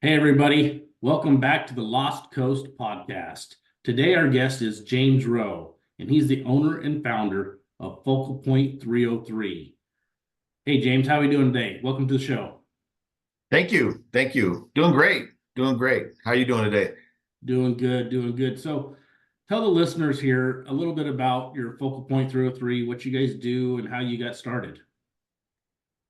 Hey, everybody. Welcome back to the Lost Coast podcast. Today, our guest is James Rowe, and he's the owner and founder of Focal Point 303. Hey, James, how are we doing today? Welcome to the show. Thank you. Thank you. Doing great. Doing great. How are you doing today? Doing good, doing good. So, tell the listeners here a little bit about your Focal Point 303, what you guys do, and how you got started.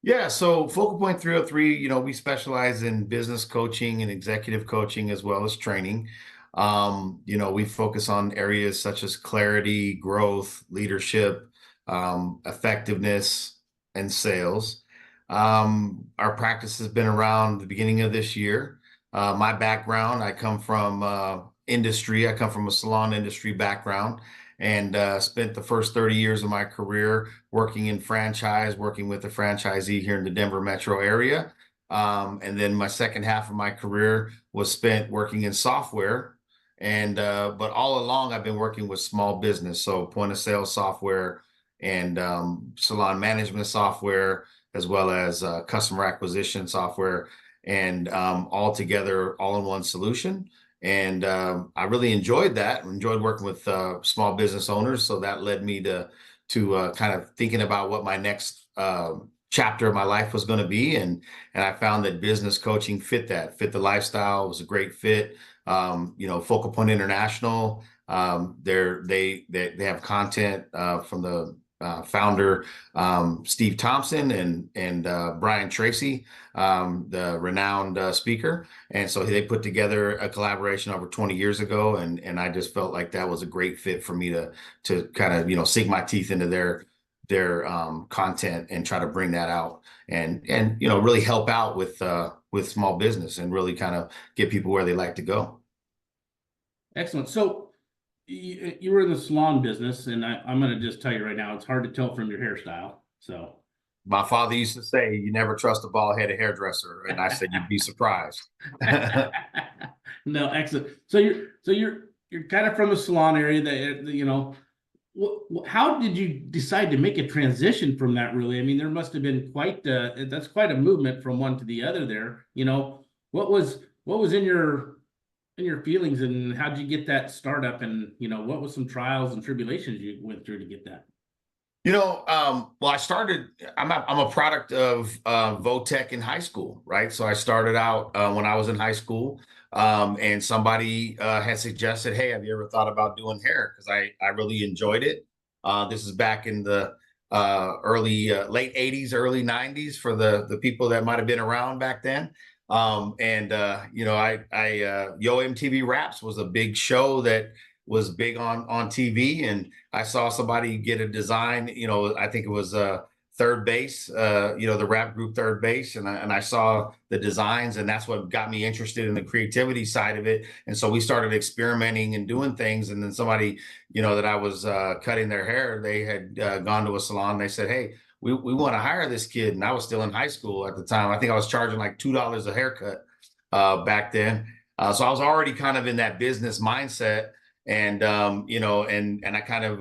Yeah, so Focal Point 303, we specialize in business coaching and executive coaching as well as training. We focus on areas such as clarity, growth, leadership, effectiveness, and sales. Our practice has been around the beginning of this year. My background, I come from industry. I come from a salon industry background and spent the first 30 years of my career working in franchise, working with a franchisee here in the Denver metro area. And then my second half of my career was spent working in software. But all along, I've been working with small business, so point of sale software and salon management software, as well as customer acquisition software, and all together, all in one solution. And I really enjoyed that. Enjoyed working with small business owners. So that led me to kind of thinking about what my next chapter of my life was going to be, and I found that business coaching fit the lifestyle. It was a great fit. Focal Point International. They have content from the founder Steve Thompson and Brian Tracy, the renowned speaker. And so they put together a collaboration over 20 years ago, and I just felt like that was a great fit for me to kind of sink my teeth into their content and try to bring that out and really help out with small business and really kind of get people where they like to go. Excellent. So, you were in the salon business, and I'm going to just tell you right now, it's hard to tell from your hairstyle. So, My father used to say, "You never trust a bald-headed hairdresser," and I said, "You'd be surprised." no, excellent. So you're kind of from the salon area that. How did you decide to make a transition from that? Really, I mean, there must have been that's quite a movement from one to the other. There, what was in your feelings, and how did you get that startup? And what was some trials and tribulations you went through to get that? Well, I'm a product of Votech in high school, right? So I started out when I was in high school, and somebody had suggested, "Hey, have you ever thought about doing hair?" Because I really enjoyed it. This is back in the late 80s, early 90s for the people that might have been around back then. Yo MTV Raps was a big show that was big on TV, and I saw somebody get a design. I think it was Third Base, the rap group Third Base, and I saw the designs, and that's what got me interested in the creativity side of it. And so we started experimenting and doing things. And then somebody, that I was cutting their hair, they had gone to a salon. They said, "Hey, we want to hire this kid," and I was still in high school at the time. I think I was charging like $2 a haircut back then. So I was already kind of in that business mindset, and and I kind of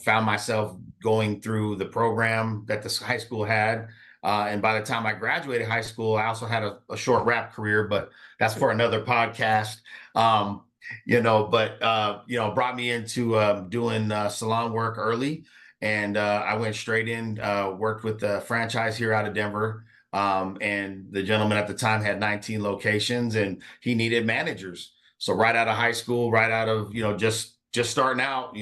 found myself going through the program that this high school had. And by the time I graduated high school, I also had a short rap career, but that's for another podcast. Brought me into doing salon work early. And I went straight in, worked with the franchise here out of Denver. And the gentleman at the time had 19 locations, and he needed managers. So right out of high school, right out of, just starting out,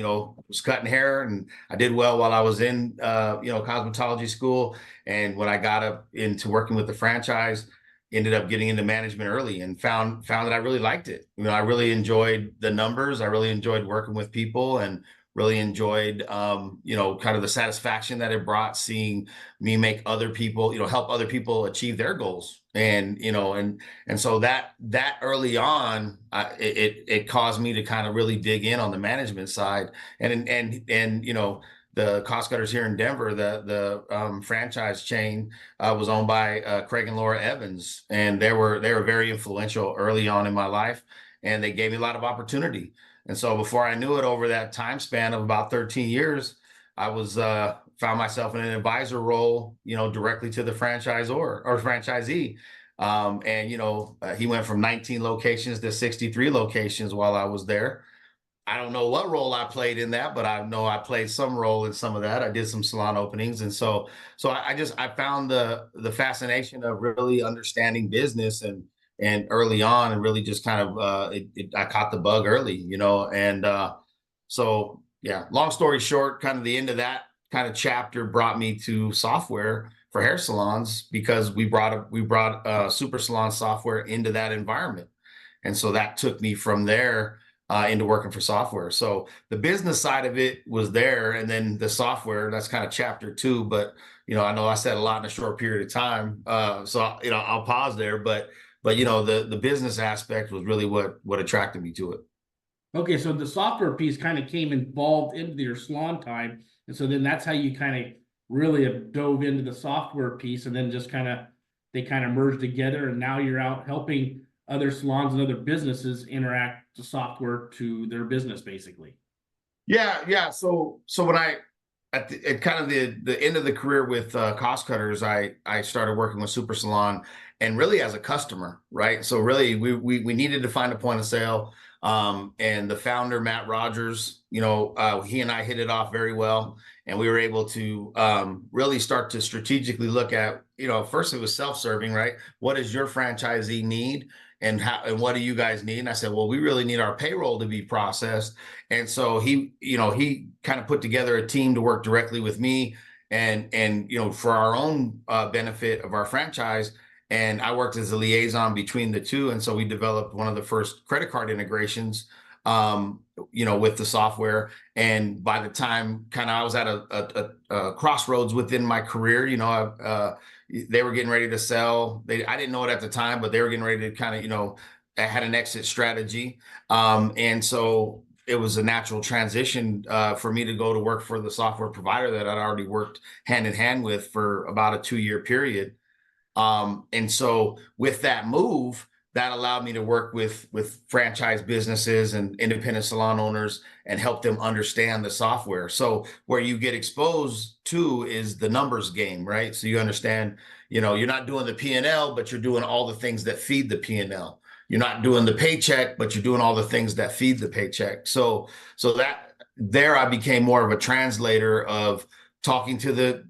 was cutting hair, and I did well while I was in, cosmetology school. And when I got up into working with the franchise, ended up getting into management early and found that I really liked it. I really enjoyed the numbers. I really enjoyed working with people, and really enjoyed, kind of the satisfaction that it brought, seeing me make other people, help other people achieve their goals. And so that early on, it caused me to kind of really dig in on the management side. The Cost Cutters here in Denver, the franchise chain was owned by Craig and Laura Evans, and they were very influential early on in my life, and they gave me a lot of opportunity. And so before I knew it, over that time span of about 13 years, I was found myself in an advisor role, directly to the franchisor or franchisee. And, he went from 19 locations to 63 locations while I was there. I don't know what role I played in that, but I know I played some role in some of that. I did some salon openings. And so I found the fascination of really understanding business and early on, and really just kind of, I caught the bug early, and so yeah, long story short, kind of the end of that kind of chapter brought me to software for hair salons, because we brought super salon software into that environment. And so that took me from there into working for software. So the business side of it was there, and then the software, that's kind of chapter two. But I know I said a lot in a short period of time, so I'll pause there. But the business aspect was really what attracted me to it. Okay, so the software piece kind of came involved into your salon time, and so then that's how you kind of really have dove into the software piece, and then just kind of they kind of merged together, and now you're out helping other salons and other businesses interact the software to their business, basically. Yeah. So when at kind of the end of the career with Cost Cutters, I started working with Super Salon, and really as a customer, right? So really we needed to find a point of sale, and the founder Matt Rogers, he and I hit it off very well, and we were able to really start to strategically look at, first it was self-serving, right? What does your franchisee need? And what do you guys need? And I said, well, we really need our payroll to be processed. And so he kind of put together a team to work directly with me, and for our own benefit of our franchise. And I worked as a liaison between the two. And so we developed one of the first credit card integrations, with the software. And by the time kind of I was at a crossroads within my career, they were getting ready to sell. I didn't know it at the time, but they were getting ready to kind of, had an exit strategy. And so it was a natural transition for me to go to work for the software provider that I'd already worked hand in hand with for about a 2-year period. And so with that move, that allowed me to work with franchise businesses and independent salon owners and help them understand the software. So where you get exposed to is the numbers game, right? So you understand, you're not doing the P&L, but you're doing all the things that feed the P&L. You're not doing the paycheck, but you're doing all the things that feed the paycheck. So that there I became more of a translator of talking to the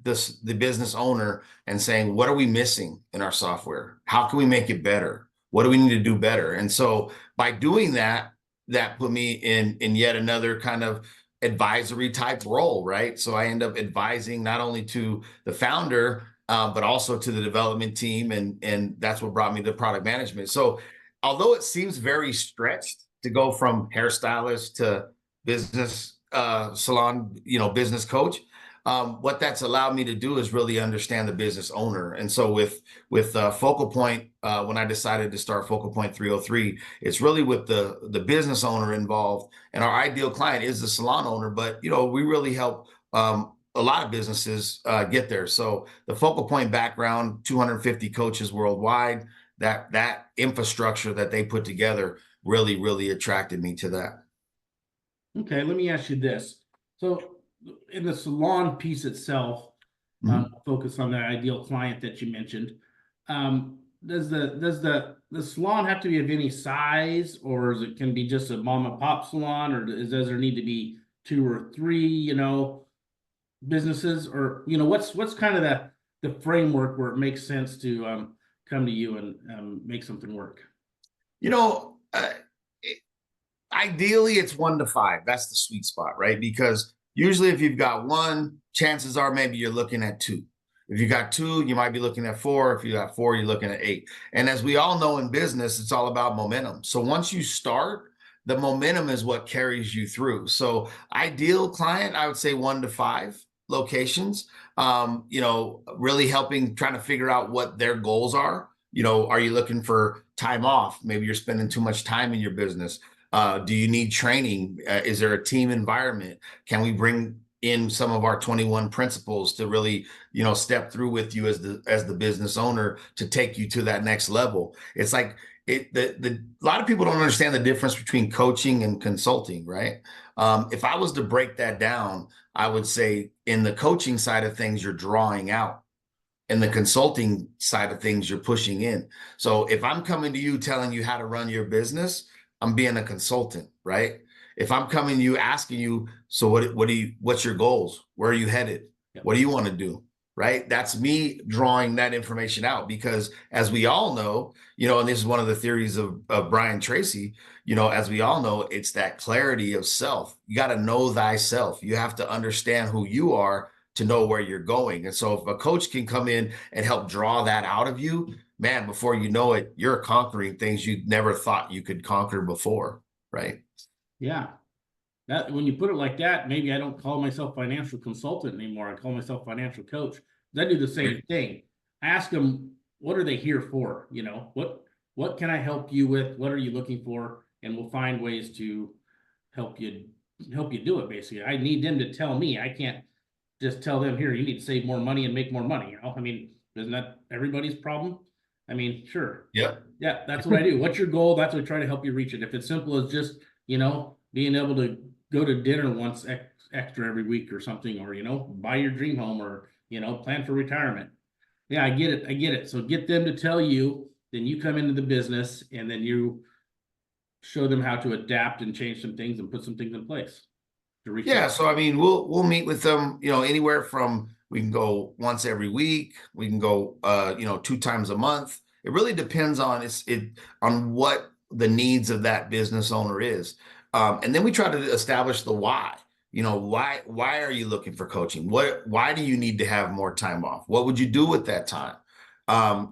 business owner and saying, what are we missing in our software? How can we make it better? What do we need to do better? And so by doing that, that put me in yet another kind of advisory type role, right? So I end up advising not only to the founder, but also to the development team. And that's what brought me to product management. So although it seems very stretched to go from hairstylist to business salon, business coach, what that's allowed me to do is really understand the business owner. And so with Focal Point, when I decided to start Focal Point 303, it's really with the business owner involved, and our ideal client is the salon owner. But we really help a lot of businesses get there. So the Focal Point background, 250 coaches worldwide, that infrastructure that they put together really attracted me to that. Okay, let me ask you this. So in the salon piece itself, focus on the ideal client that you mentioned. Does the salon have to be of any size, or is it can be just a mom and pop salon, or does there need to be 2 or 3, businesses, or what's kind of the framework where it makes sense to come to you and make something work? Ideally it's 1 to 5. That's the sweet spot, right? Because usually if you've got 1, chances are maybe you're looking at 2. If you got 2, you might be looking at 4. If you got 4, you're looking at 8. And as we all know in business, it's all about momentum. So once you start, the momentum is what carries you through. So ideal client, I would say 1 to 5 locations, really helping, trying to figure out what their goals are. Are you looking for time off? Maybe you're spending too much time in your business. Do you need training? Is there a team environment? Can we bring in some of our 21 principles to really, step through with you as the business owner to take you to that next level? It's like a lot of people don't understand the difference between coaching and consulting, right? If I was to break that down, I would say in the coaching side of things, you're drawing out. and the consulting side of things you're pushing in. So if I'm coming to you telling you how to run your business, I'm being a consultant, right? If I'm coming to you asking you, so what's your goals? Where are you headed? Yep. What do you want to do? Right? That's me drawing that information out, because as we all know, and this is one of the theories of Brian Tracy, as we all know, it's that clarity of self. You got to know thyself. You have to understand who you are to know where you're going. And so if a coach can come in and help draw that out of you, man, before you know it, you're conquering things you never thought you could conquer before, right? Yeah. That when you put it like that, maybe I don't call myself financial consultant anymore. I call myself financial coach. I do the same thing. I ask them, what are they here for? What can I help you with? What are you looking for? And we'll find ways to help you do it. Basically, I need them to tell me. I can't just tell them, here, you need to save more money and make more money. I mean, isn't that everybody's problem? I mean, sure. Yeah. Yeah, that's what I do. What's your goal? That's what I try to help you reach it. If it's simple as just, being able to go to dinner once extra every week or something, or, buy your dream home, or, plan for retirement. Yeah, I get it. I get it. So get them to tell you, then you come into the business and then you show them how to adapt and change some things and put some things in place to reach Yeah, out. so I mean, we'll meet with them, anywhere from, we can go once every week, we can go 2 times a month. It really depends on what the needs of that business owner is. And then we try to establish the why. Why are you looking for coaching? Why do you need to have more time off? What would you do with that time?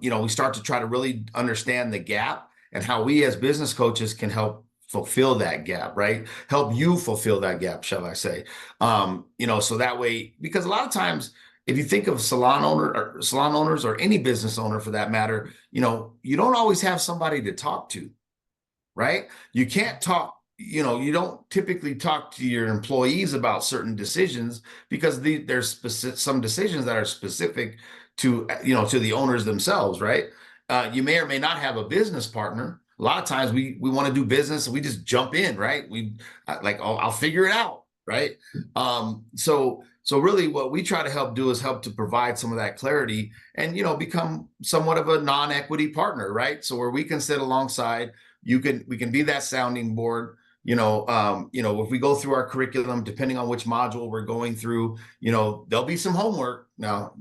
We start to try to really understand the gap and how we as business coaches can help fulfill that gap, right? Help you fulfill that gap, shall I say? So that way, because a lot of times, if you think of salon owners or any business owner for that matter, you don't always have somebody to talk to, right? You can't talk. You don't typically talk to your employees about certain decisions, because there's some decisions that are specific to the owners themselves, right? You may or may not have a business partner. A lot of times we want to do business and we just jump in, right? I'll figure it out, right? So really what we try to help do is help to provide some of that clarity and, become somewhat of a non-equity partner, right? So where we can sit alongside, we can be that sounding board. If we go through our curriculum, depending on which module we're going through, there'll be some homework. Now,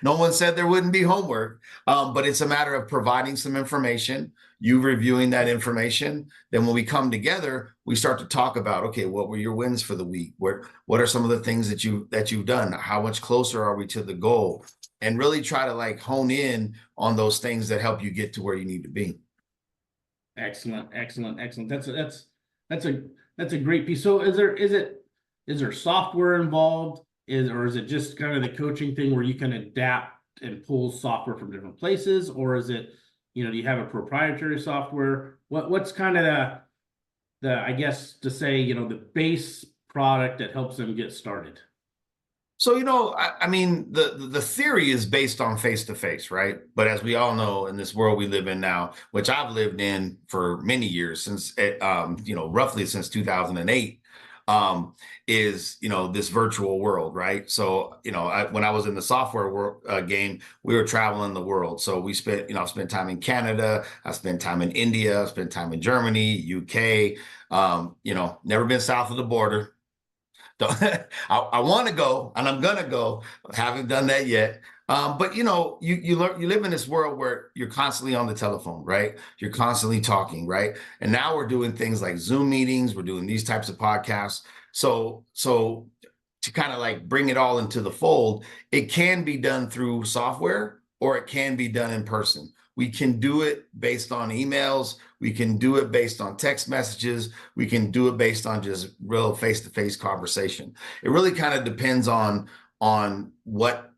no one said there wouldn't be homework, but it's a matter of providing some information, you reviewing that information. Then when we come together, we start to talk about, okay, what were your wins for the week? What are some of the things that you've done? How much closer are we to the goal? And really try to hone in on those things that help you get to where you need to be. Excellent. That's a great piece. So is there software involved? Or is it just kind of the coaching thing where you can adapt and pull software from different places? Or is it, do you have a proprietary software? What's kind of the I guess to say, the base product that helps them get started? So, I mean, the theory is based on face-to-face, right? But as we all know, in this world we live in now, which I've lived in for many years, since, roughly since 2008, is, this virtual world, right? So, when I was in the software game, we were traveling the world. So we I spent time in Canada, I spent time in India, I spent time in Germany, UK, never been south of the border. I want to go, and I'm gonna go. Haven't done that yet. But you live in this world where you're constantly on the telephone, right? You're constantly talking, right? And now we're doing things like Zoom meetings. We're doing these types of podcasts. So to kind of bring it all into the fold, it can be done through software or it can be done in person. We can do it based on emails. We can do it based on text messages. We can do it based on just real face-to-face conversation. It really kind of depends on what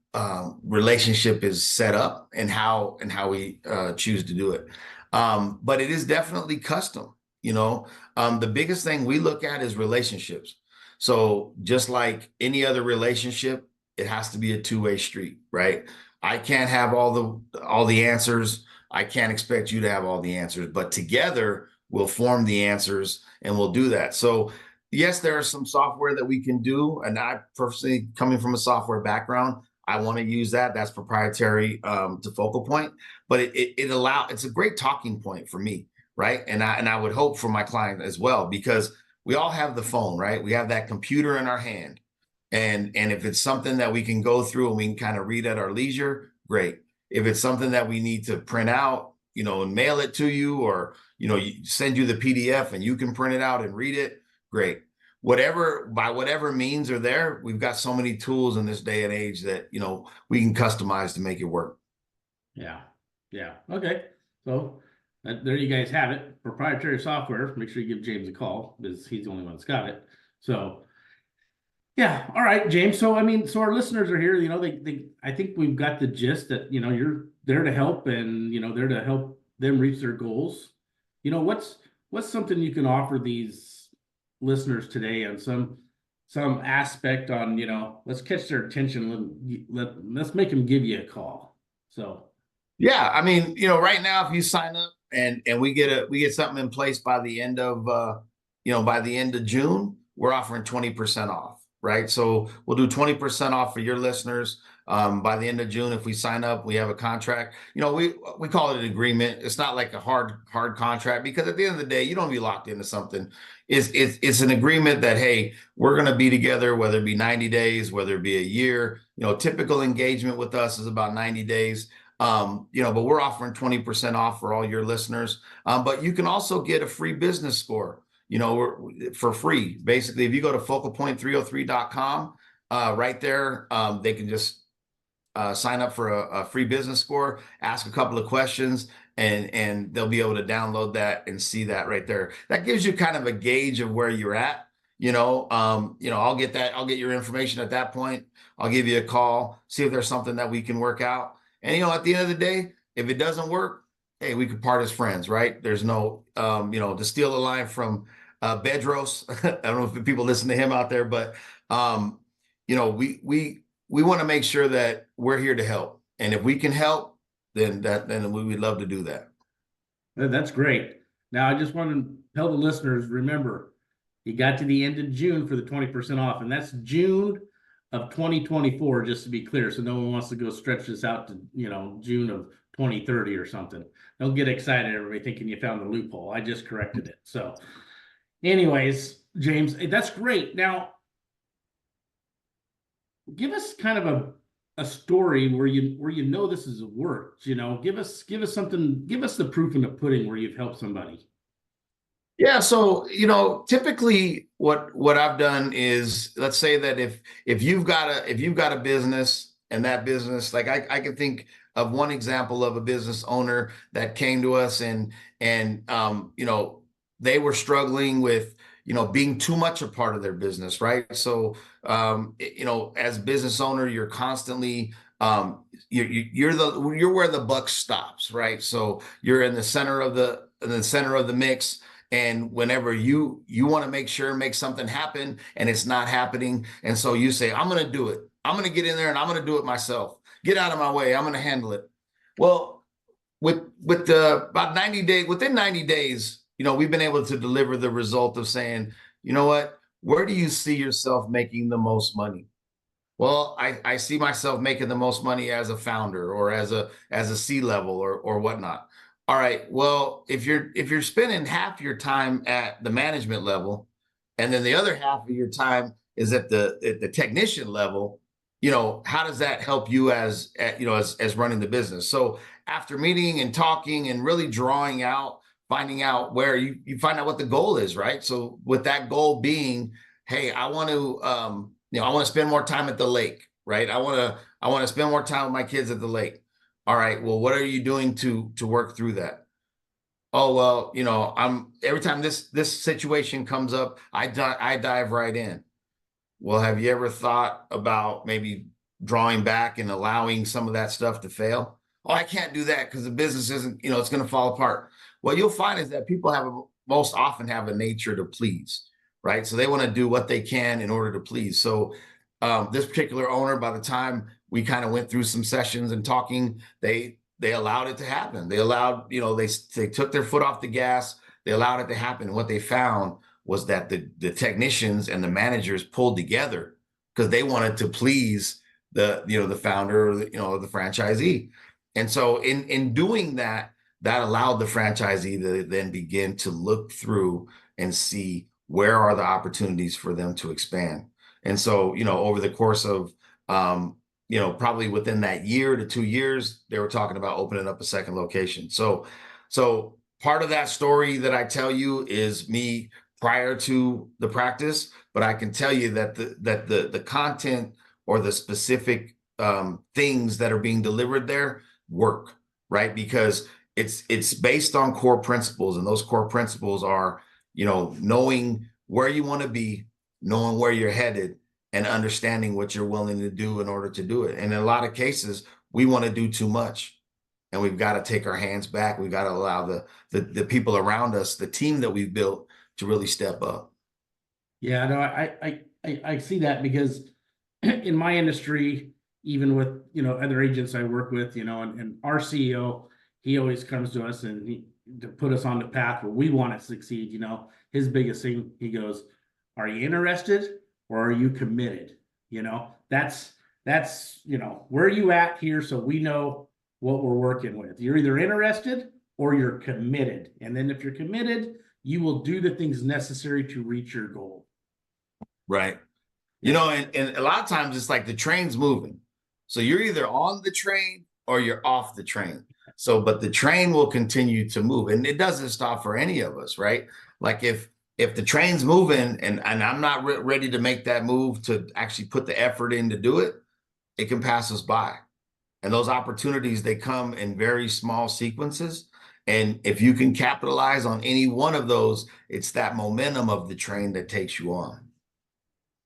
relationship is set up and how we choose to do it. But it is definitely custom. The biggest thing we look at is relationships. So just like any other relationship, it has to be a two-way street, right? I can't have all the answers. I can't expect you to have all the answers, but together we'll form the answers and we'll do that. So yes, there are some software that we can do. And I personally, coming from a software background, I want to use that. That's proprietary to Focal Point, but it's a great talking point for me, right? And I would hope for my client as well, because we all have the phone, right? We have that computer in our hand. And if it's something that we can go through and we can kind of read at our leisure, great. If it's something that we need to print out, and mail it to you, or, send you the PDF and you can print it out and read it, great. By whatever means are there, we've got so many tools in this day and age that, we can customize to make it work. Yeah. Yeah. Okay. So there you guys have it. Proprietary software. Make sure you give James a call, because he's the only one that's got it. So yeah. All right, James. So, I mean, so our listeners are here, I think we've got the gist that, you're there to help, and, there to help them reach their goals. What's something you can offer these listeners today on some aspect on, let's catch their attention. Let's make them give you a call. So. Yeah. I mean, right now, if you sign up and we get something in place by the end of, by the end of June, we're offering 20% off. Right. So we'll do 20% off for your listeners. By the end of June, if we sign up, we have a contract. We call it an agreement. It's not like a hard contract, because at the end of the day, you don't be locked into something. It's an agreement that, hey, we're going to be together, whether it be 90 days, whether it be a year. Typical engagement with us is about 90 days. But we're offering 20% off for all your listeners. But you can also get a free business score, for free. Basically, if you go to focalpoint303.com, right there, they can just sign up for a free business score, ask a couple of questions, and they'll be able to download that and see that right there. That gives you kind of a gauge of where you're at. I'll get your information at that point. I'll give you a call, see if there's something that we can work out. And, at the end of the day, if it doesn't work, hey, we could part as friends, right? There's no, to steal a line from Bedros. I don't know if people listen to him out there, but, we want to make sure that we're here to help. And if we can help, then we would love to do that. That's great. Now, I just want to tell the listeners, remember, you got to the end of June for the 20% off, and that's June of 2024, just to be clear. So no one wants to go stretch this out to, June of 2030 or something. Don't get excited, everybody, thinking you found the loophole. I just corrected it. So anyways, James, that's great. Now, give us kind of a story where this has worked. Give us something, give us the proof in the pudding where you've helped somebody. Yeah. So, typically what I've done is, let's say that if you've got a business, and that business, like I can think of one example of a business owner that came to us and they were struggling with, being too much a part of their business. Right. So, as a business owner, you're constantly, you're where the buck stops. Right. So you're in the center of the mix. And whenever you want to make something happen, and it's not happening. And so you say, I'm going to do it. I'm going to get in there and I'm going to do it myself. Get out of my way. I'm going to handle it. Well, within 90 days, we've been able to deliver the result of saying, you know what, where do you see yourself making the most money? Well, I see myself making the most money as a founder, or as a C-level, or whatnot. All right. Well, if you're spending half your time at the management level, and then the other half of your time is at the technician level, how does that help you as running the business? So after meeting and talking and really finding out where you find out what the goal is, right? So with that goal being, hey, I want to spend more time at the lake, right? I want to spend more time with my kids at the lake. All right. Well, what are you doing to work through that? Oh, well, every time this situation comes up, I dive right in. Well, have you ever thought about maybe drawing back and allowing some of that stuff to fail? Oh, I can't do that because the business isn't, it's going to fall apart. What you'll find is that people most often have a nature to please, right? So they want to do what they can in order to please. So this particular owner, by the time we kind of went through some sessions and talking, they allowed it to happen. They allowed, they took their foot off the gas. They allowed it to happen. And what they found was that the technicians and the managers pulled together because they wanted to please the founder or the franchisee. And so in doing that, that allowed the franchisee to then begin to look through and see where are the opportunities for them to expand. And so, over the course of, probably within that year to 2 years, they were talking about opening up a second location. So part of that story that I tell you is me prior to the practice, but I can tell you that the content or the specific things that are being delivered there work, right? Because it's based on core principles, and those core principles are, knowing where you want to be, knowing where you're headed, and understanding what you're willing to do in order to do it. And in a lot of cases, we want to do too much, and we've got to take our hands back. We've got to allow the people around us, the team that we've built, to really step up. Yeah, no, I see that because in my industry, even with other agents I work with, and our CEO, he always comes to us and to put us on the path where we want to succeed. His biggest thing, he goes, "Are you interested or are you committed?" That's where are you at here, so we know what we're working with. You're either interested or you're committed, and then if you're committed, you will do the things necessary to reach your goal. Right. And a lot of times it's like the train's moving. So you're either on the train or you're off the train. So, but the train will continue to move, and it doesn't stop for any of us, right? Like if the train's moving and I'm not ready to make that move to actually put the effort in to do it, it can pass us by. And those opportunities, they come in very small sequences. And if you can capitalize on any one of those, it's that momentum of the train that takes you on.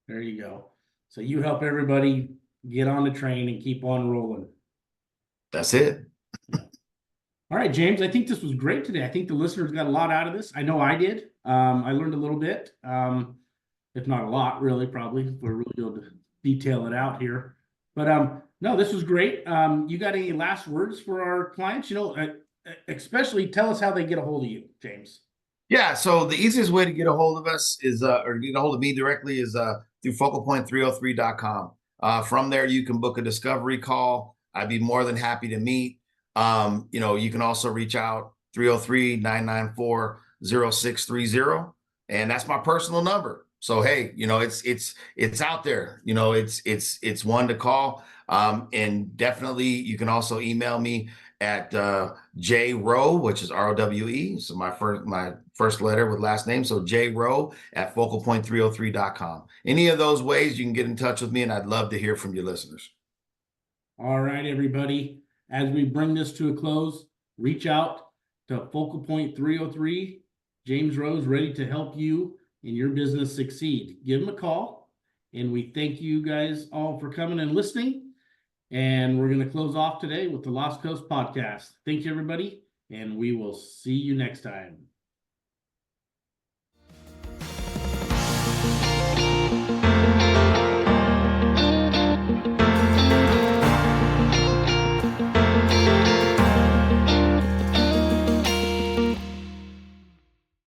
There you go. So you help everybody get on the train and keep on rolling. That's it. All right, James, I think this was great today. I think the listeners got a lot out of this. I know I did. I learned a little bit, if not a lot, really, probably, if we're really able to detail it out here. But no, this was great. You got any last words for our clients? Especially tell us how they get a hold of you, James. Yeah, so the easiest way to get a hold of us is, or get a hold of me directly, is through focalpoint303.com. From there, you can book a discovery call. I'd be more than happy to meet. You can also reach out 303-994-0630, and that's my personal number. So hey, it's out there. It's one to call. And definitely, you can also email me at J Rowe, which is ROWE. So my first letter with last name. So J Rowe at focalpoint303.com. Any of those ways you can get in touch with me, and I'd love to hear from your listeners. All right, everybody. As we bring this to a close, reach out to Focal Point 303. James Rowe is ready to help you in your business succeed. Give him a call, and we thank you guys all for coming and listening. And we're going to close off today with the Lost Coast podcast. Thank you, everybody, and we will see you next time.